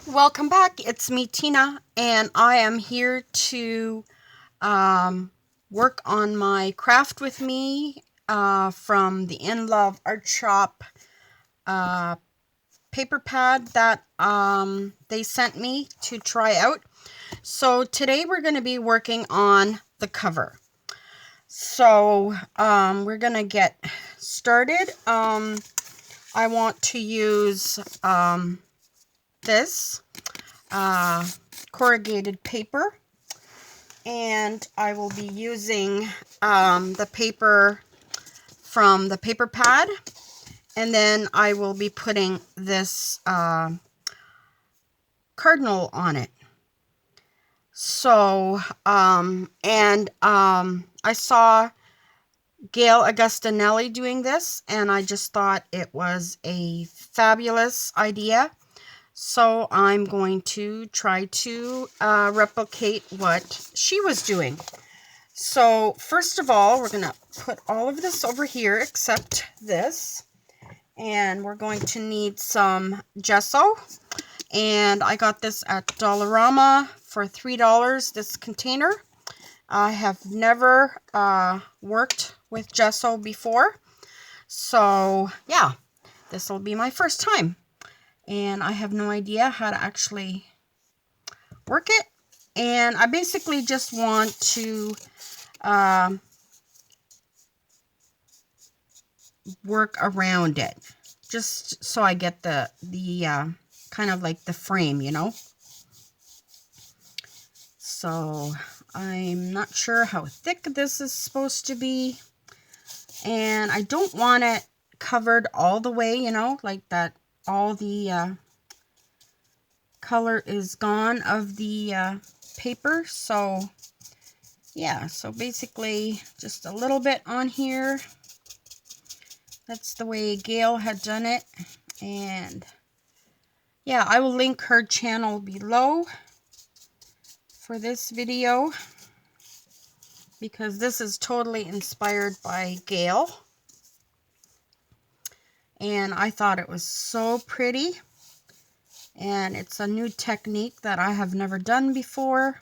Welcome back. It's me, Tina, and I am here to work on my craft with me from the In Love Art Shop uh, paper pad that they sent me to try out. So today we're going to be working on the cover. So we're going to get started. I want to use this corrugated paper, and I will be using the paper from the paper pad, and then I will be putting this cardinal on it. So I saw Gail Augustinelli doing this, and I just thought it was a fabulous idea. So I'm going to try to replicate what she was doing. So first of all, we're going to put all of this over here except this. And we're going to need some gesso. And I got this at Dollarama for $3, this container. I have never worked with gesso before. So yeah, this will be my first time. And I have no idea how to actually work it. And I basically just want to work around it, just so I get the kind of like the frame, you know. So I'm not sure how thick this is supposed to be, and I don't want it covered all the way, you know, like that all the color is gone of the paper. So yeah, so basically just a little bit on here. That's the way Gail had done it. And yeah, I will link her channel below for this video, because this is totally inspired by Gail. And I thought it was so pretty. And it's a new technique that I have never done before.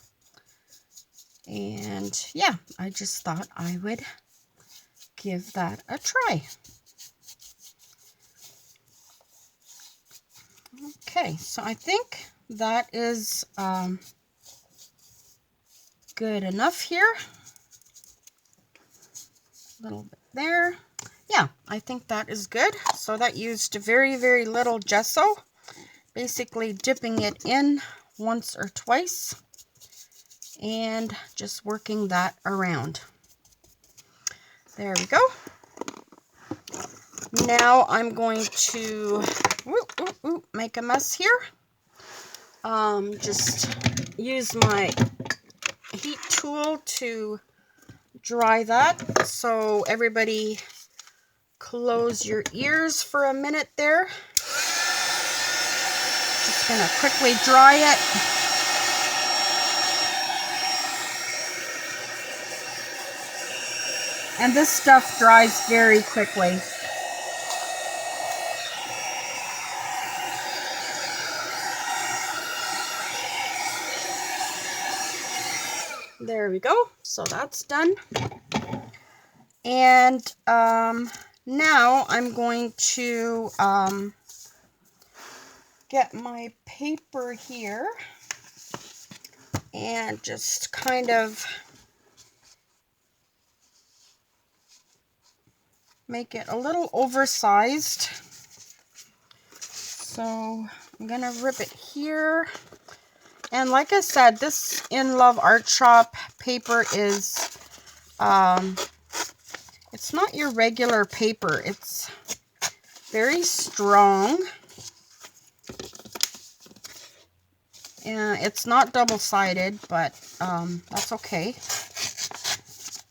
And yeah, I just thought I would give that a try. Okay, so I think that is good enough here. A little bit there. Yeah, I think that is good. So that used very, very little gesso. Basically dipping it in once or twice and just working that around. There we go. Now I'm going to make a mess here. Just use my heat tool to dry that. So everybody close your ears for a minute there. Just gonna quickly dry it. And this stuff dries very quickly. There we go. So that's done. And now I'm going to get my paper here and just kind of make it a little oversized. So I'm gonna rip it here. And like I said, this In Love Art Shop paper is it's not your regular paper. It's very strong. And it's not double-sided, but that's okay.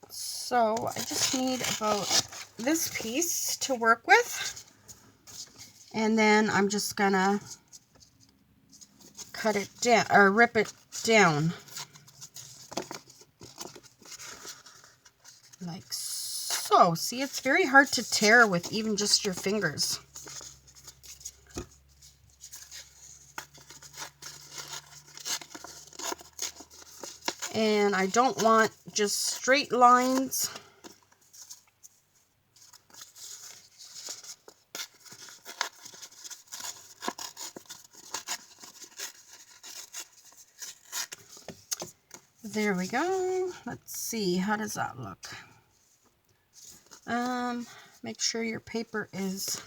So I just need about this piece to work with. And then I'm just gonna cut it down, or rip it down. Like so. See, it's very hard to tear with even just your fingers. And I don't want just straight lines. There we go. Let's see, how does that look? Make sure your paper is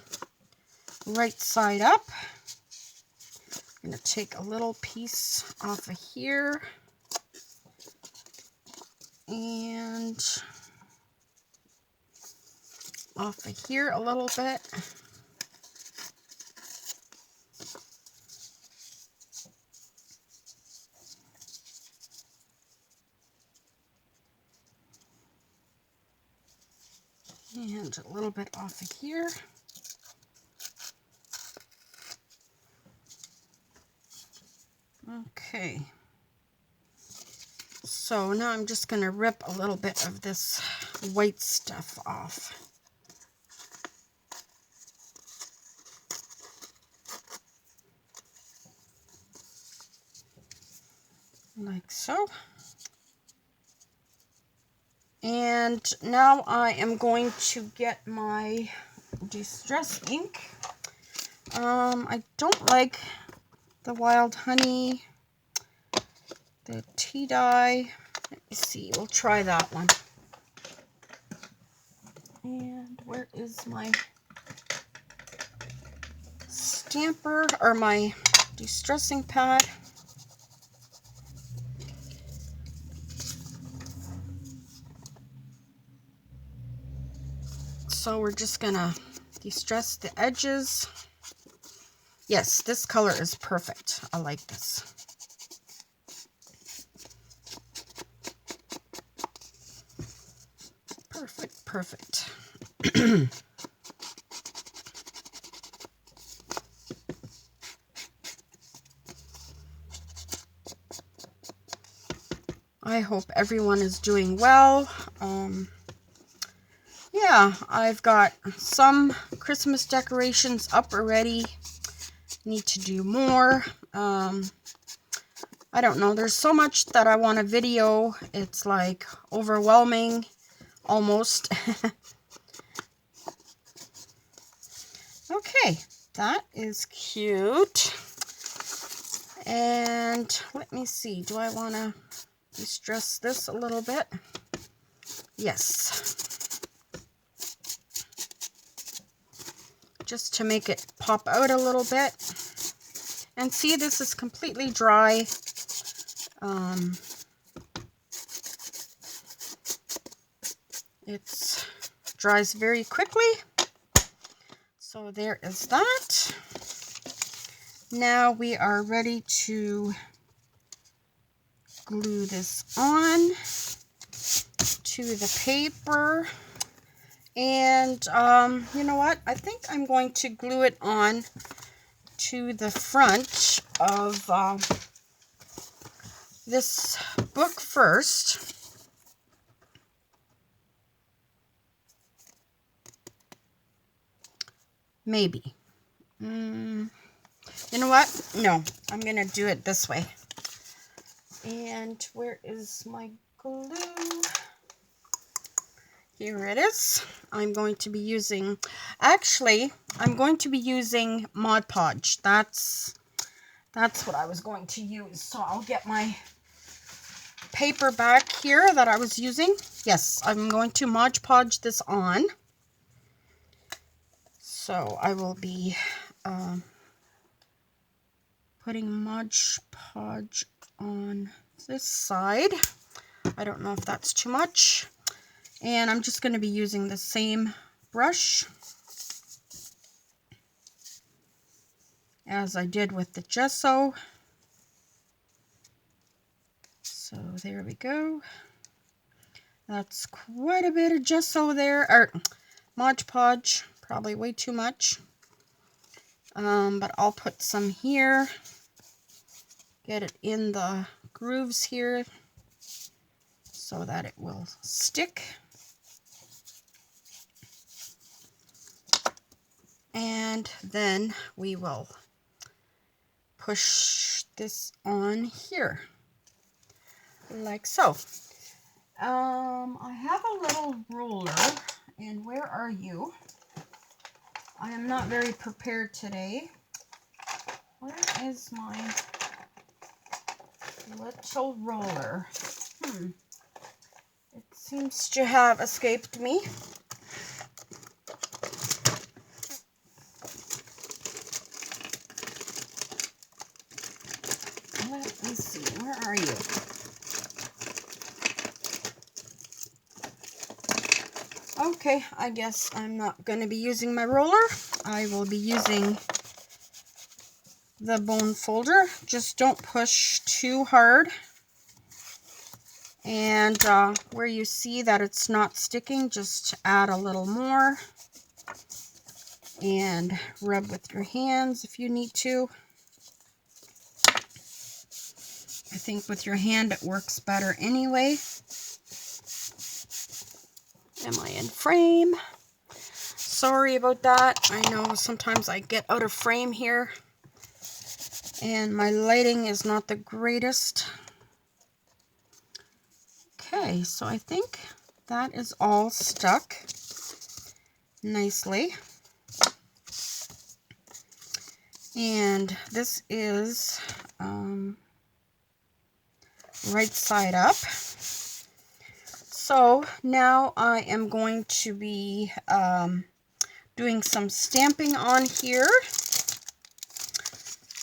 right side up. I'm going to take a little piece off of here and off of here a little bit. And a little bit off of here. Okay. So now I'm just going to rip a little bit of this white stuff off. Like so. And now I am going to get my Distress ink. I don't like the Wild Honey, the tea dye. Let me see, we'll try that one. And where is my stamper or my distressing pad? So we're just gonna distress the edges. Yes, this color is perfect. I like this. Perfect, perfect. I hope everyone is doing well. Yeah, I've got some Christmas decorations up already. Need to do more. I don't know. There's so much that I want to video. It's like overwhelming almost. Okay, that is cute. And let me see. Do I want to distress this a little bit? Yes. Just to make it pop out a little bit. And see, this is completely dry. It dries very quickly. So there is that. Now we are ready to glue this on to the paper. And you know what? I think I'm going to glue it on to the front of this book first. Maybe. You know what? No, I'm going to do it this way. And where is my glue? Here it is. I'm going to be using, actually, I'm going to be using Mod Podge. That's what I was going to use. So I'll get my paper back here that I was using. Yes, I'm going to Mod Podge this on. So I will be putting Mod Podge on this side. I don't know if that's too much. And I'm just going to be using the same brush as I did with the gesso. So there we go. That's quite a bit of gesso there, or Mod Podge, probably way too much. But I'll put some here, get it in the grooves here so that it will stick. And then we will push this on here. like so. I have a little ruler, and where are you? I am not very prepared today. Where is my little roller? It seems to have escaped me. Let me see, where are you? Okay, I guess I'm not going to be using my roller. I will be using the bone folder. Just don't push too hard. And where you see that it's not sticking, just add a little more. And rub with your hands if you need to. I think with your hand it works better anyway. Am I in frame? Sorry about that. I know sometimes I get out of frame here and my lighting is not the greatest. Okay, so I think that is all stuck nicely. And this is right side up. So now I am going to be doing some stamping on here.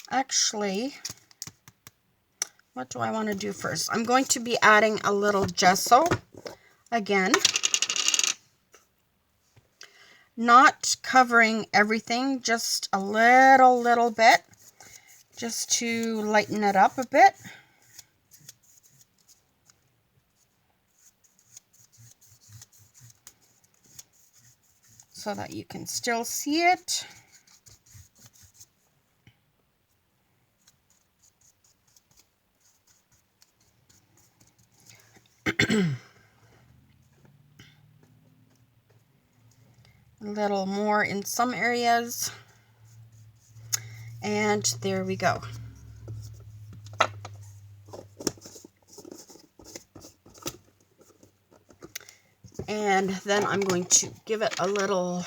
Actually, what do I want to do first? I'm going to be adding a little gesso again. Not covering everything, just a little bit, just to lighten it up a bit. So that you can still see it. A little more in some areas. And there we go. And then I'm going to give it a little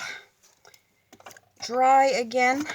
dry again.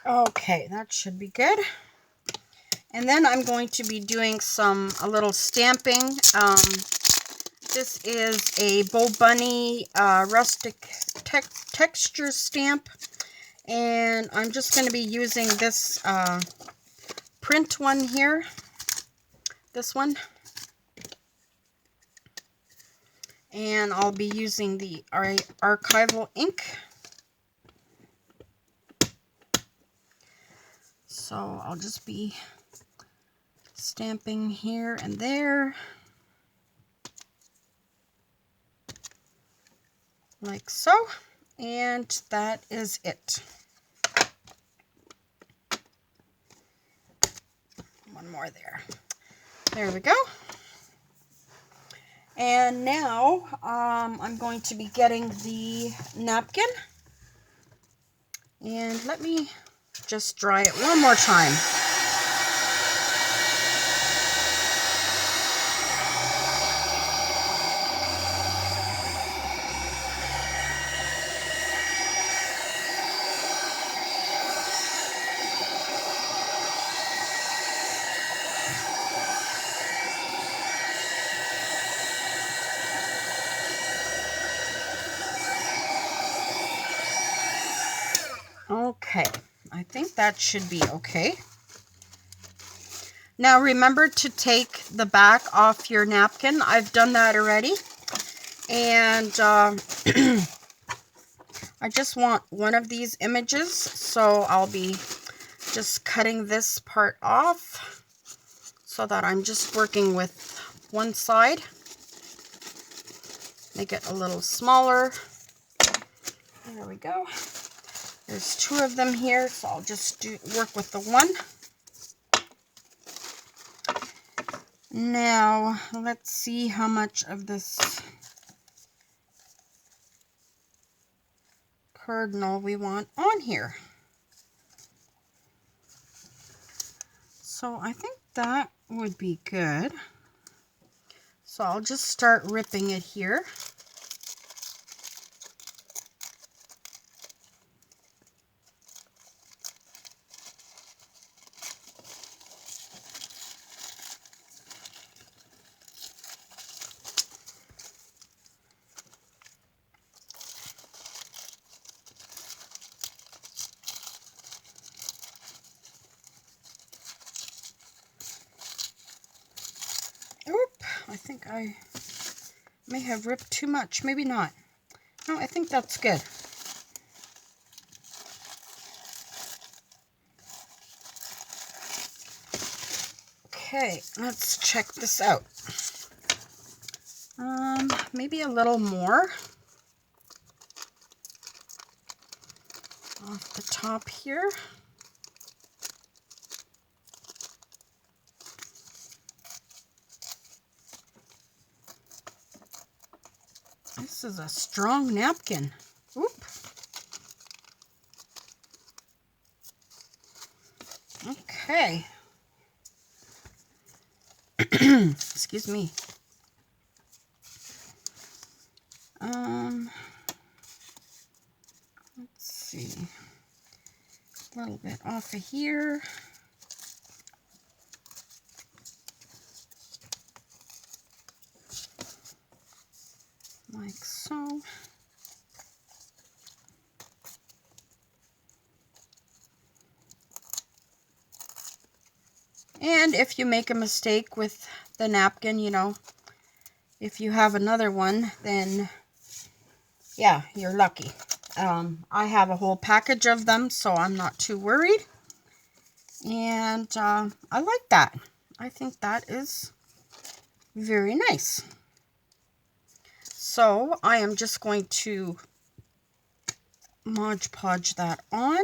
Okay, that should be good. And then I'm going to be doing a little stamping. This is a Bo Bunny rustic texture stamp. And I'm just going to be using this print one here. This one. And I'll be using the archival ink. So I'll just be stamping here and there. Like so. And that is it. One more there. There we go. And now I'm going to be getting the napkin. And let me just dry it one more time. Okay, I think that should be okay. Now remember to take the back off your napkin. I've done that already. And I just want one of these images, so I'll be just cutting this part off so that I'm just working with one side. Make it a little smaller. There we go. There's two of them here, so I'll just work with the one. Now, let's see how much of this cardinal we want on here. So I think that would be good. So I'll just start ripping it here. Oop, I think I may have ripped too much. Maybe not. No, I think that's good. Okay, let's check this out. Maybe a little more off the top here. This is a strong napkin. Oop. Okay. Excuse me. Let's see. A little bit off of here. Like so. And if you make a mistake with the napkin, you know, if you have another one, then yeah, you're lucky. I have a whole package of them, so I'm not too worried. And I like that. I think that is very nice. So I am just going to Mod Podge that on.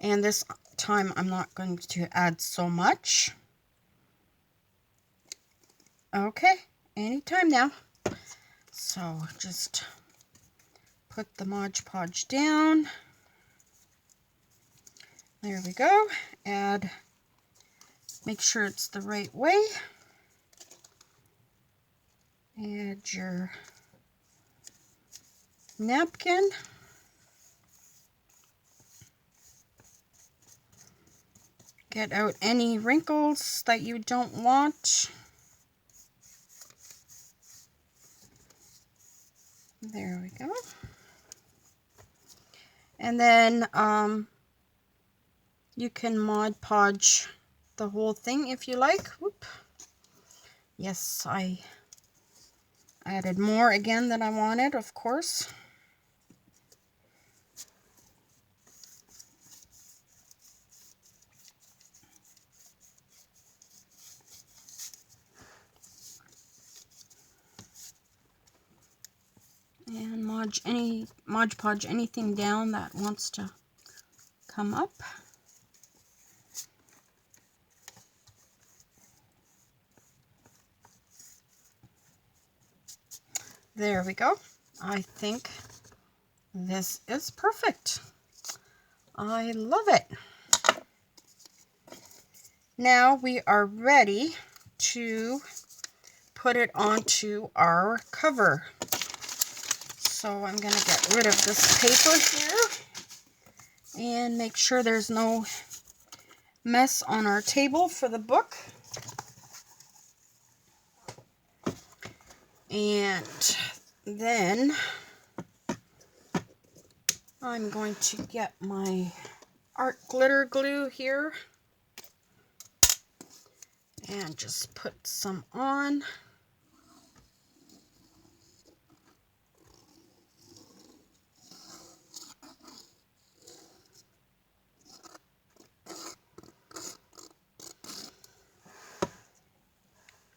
And this time I'm not going to add so much. Okay, anytime now. So just put the Mod Podge down. There we go. Add, make sure it's the right way. Add your napkin. Get out any wrinkles that you don't want. There we go. And then you can Mod Podge the whole thing if you like. Whoop. Yes, I added more again than I wanted, of course. And Mod Podge anything down that wants to come up. There we go. I think this is perfect. I love it. Now we are ready to put it onto our cover. So I'm going to get rid of this paper here and make sure there's no mess on our table for the book. And then I'm going to get my art glitter glue here and just put some on.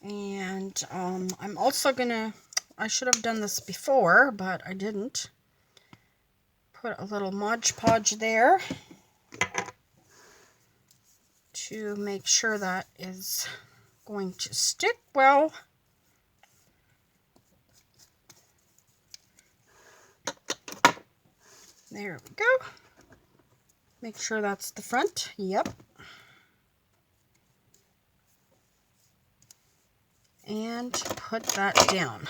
And I'm also gonna, I should have done this before, but I didn't. Put a little Mod Podge there to make sure that is going to stick well. There we go. Make sure that's the front. Yep. And put that down.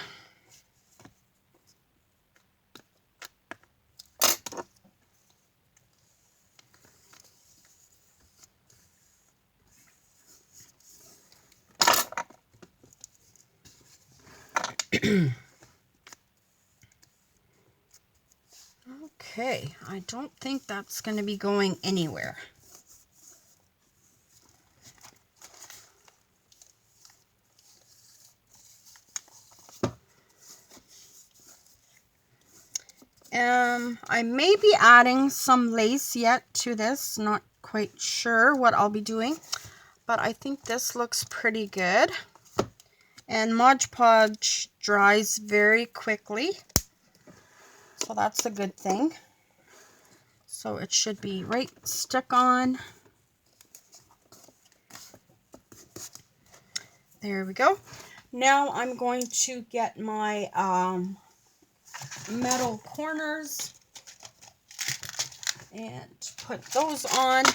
Okay, I don't think that's going to be going anywhere. I may be adding some lace yet to this. Not quite sure what I'll be doing, but I think this looks pretty good. And Mod Podge dries very quickly, so that's a good thing. So it should be right stuck on. There we go. Now I'm going to get my metal corners and put those on.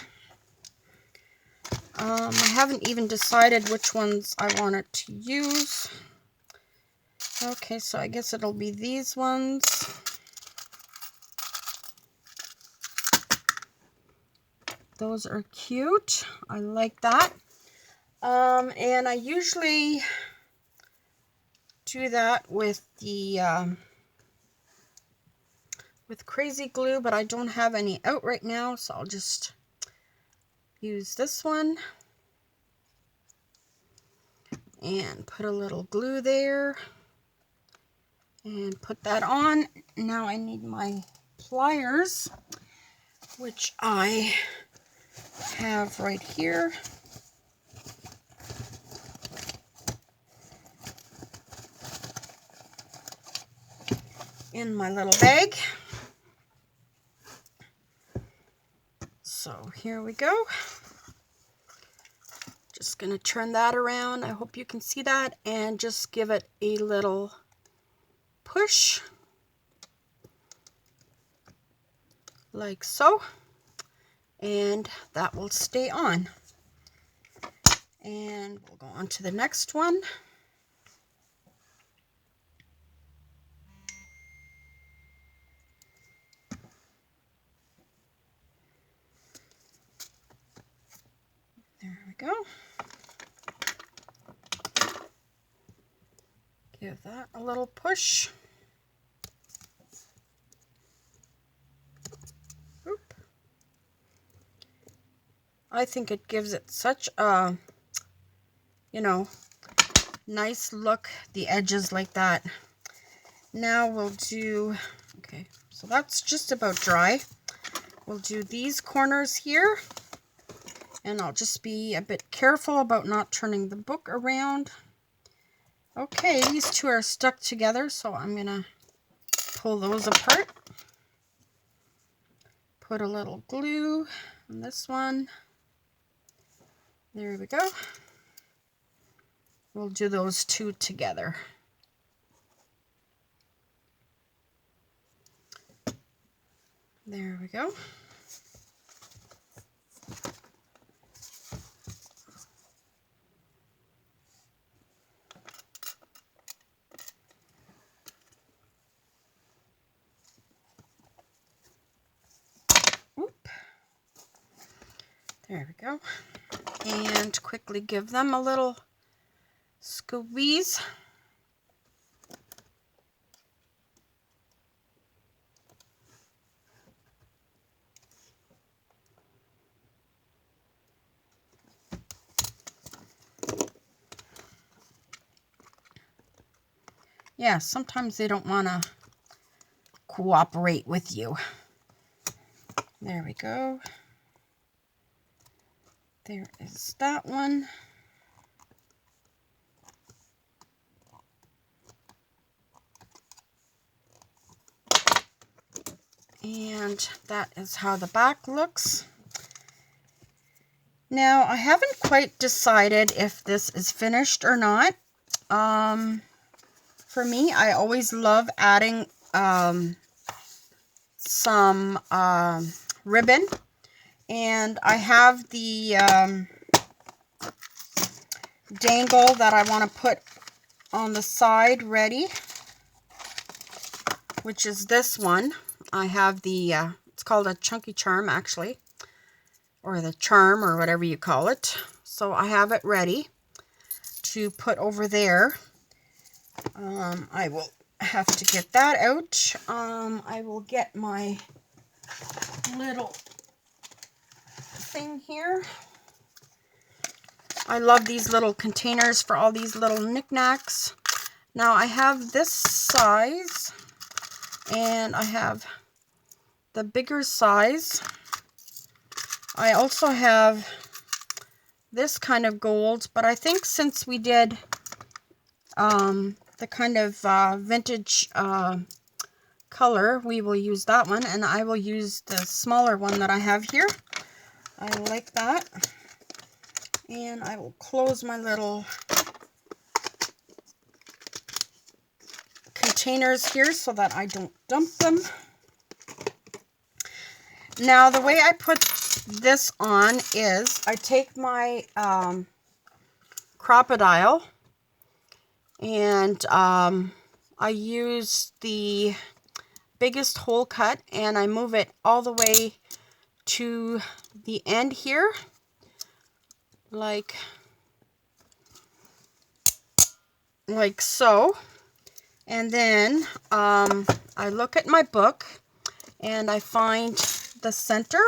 I haven't even decided which ones I wanted to use. Okay, so I guess it'll be these ones. Those are cute. I like that. And I usually do that with the with crazy glue, but I don't have any out right now, so I'll just use this one and put a little glue there and put that on. Now I need my pliers, which I have right here. In my little bag. So here we go. Just gonna turn that around. I hope you can see that, and just give it a little push like so, and that will stay on. And we'll go on to the next one. There we go. Give that a little push. Oop. I think it gives it such a, you know, nice look, the edges like that. Now we'll do, okay, so that's just about dry. We'll do these corners here, and I'll just be a bit careful about not turning the book around. Okay, these two are stuck together, so I'm gonna pull those apart. Put a little glue on this one. There we go. We'll do those two together. There we go. Oop. There we go. And quickly give them a little squeeze. yeah, sometimes they don't want to cooperate with you. There we go. There is that one. And that is how the back looks. Now, I haven't quite decided if this is finished or not. For me, I always love adding some ribbon. And I have the dangle that I want to put on the side ready, which is this one. I have the, it's called a chunky charm actually, or the charm, or whatever you call it. So I have it ready to put over there. I will have to get that out. I will get my little thing here. I love these little containers for all these little knickknacks. Now I have this size, and I have the bigger size. I also have this kind of gold, but I think since we did the kind of vintage color, we will use that one, and I will use the smaller one that I have here. I like that. And I will close my little containers here so that I don't dump them. Now, the way I put this on is I take my Crop-A-Dile, and I use the biggest hole cut, and I move it all the way to the end here, like so. And then I look at my book and I find the center,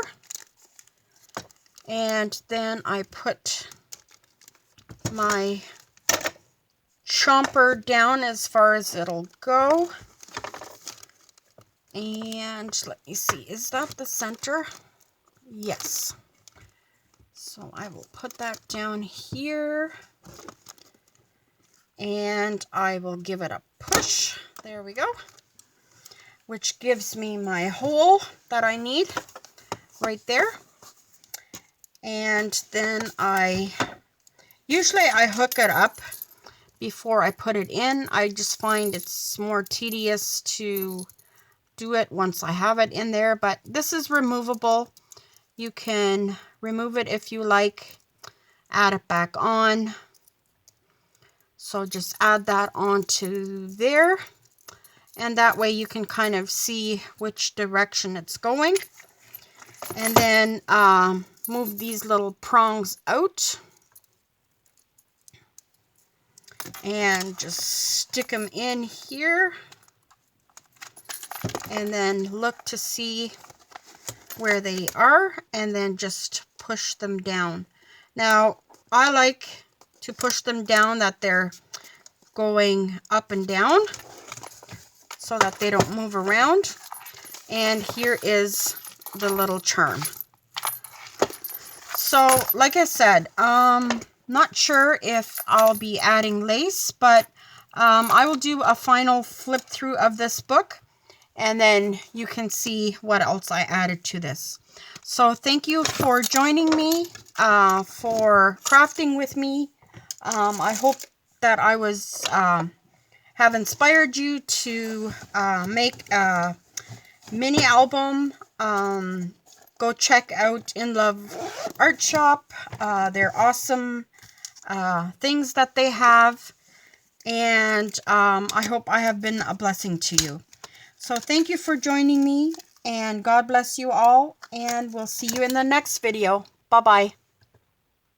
and then I put my chomper down as far as it'll go. And let me see, is that the center? Yes. So I will put that down here, and I will give it a push. There we go. Which gives me my hole that I need right there. And then usually I hook it up before I put it in. I just find it's more tedious to do it once I have it in there, but this is removable. You can remove it if you like, add it back on. So just add that onto there, and that way you can kind of see which direction it's going. And then move these little prongs out and just stick them in here, and then look to see where they are, and then just push them down. Now, I like to push them down that they're going up and down so that they don't move around. And here is the little charm. So, like I said, not sure if I'll be adding lace, but I will do a final flip through of this book, and then you can see what else I added to this. So thank you for joining me, for crafting with me. I hope that I was have inspired you to make a mini album. Go check out In Love Art Shop. They're awesome things that they have, and I hope I have been a blessing to you. So thank you for joining me, and God bless you all, and we'll see you in the next video. Bye-bye.